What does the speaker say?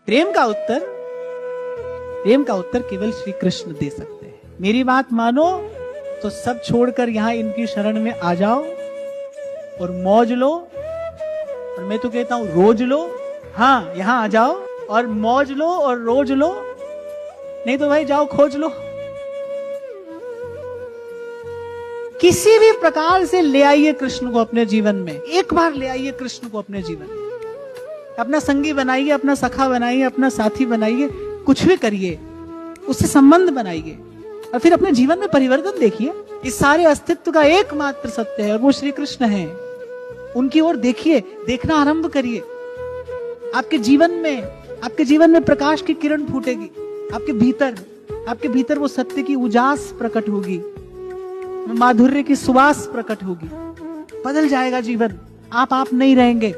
प्रेम का उत्तर केवल श्री कृष्ण दे सकते हैं। मेरी बात मानो तो सब छोड़कर यहां इनकी शरण में आ जाओ और मौज लो, और मैं तो कहता हूं रोज लो। हाँ, यहां आ जाओ और मौज लो और रोज लो, नहीं तो भाई जाओ खोज लो। किसी भी प्रकार से ले आइए कृष्ण को अपने जीवन में, एक बार ले आइए कृष्ण को अपने जीवन में। अपना संगी बनाइए, अपना सखा बनाइए, अपना साथी बनाइए, कुछ भी करिए, उससे संबंध बनाइए और फिर अपने जीवन में परिवर्तन देखिए। इस सारे अस्तित्व का एकमात्र सत्य है और वो श्री कृष्ण है। उनकी ओर देखिए, देखना आरंभ करिए। आपके जीवन में प्रकाश की किरण फूटेगी। आपके भीतर वो सत्य की उजास प्रकट होगी, माधुर्य की सुवास प्रकट होगी। बदल जाएगा जीवन, आप नहीं रहेंगे।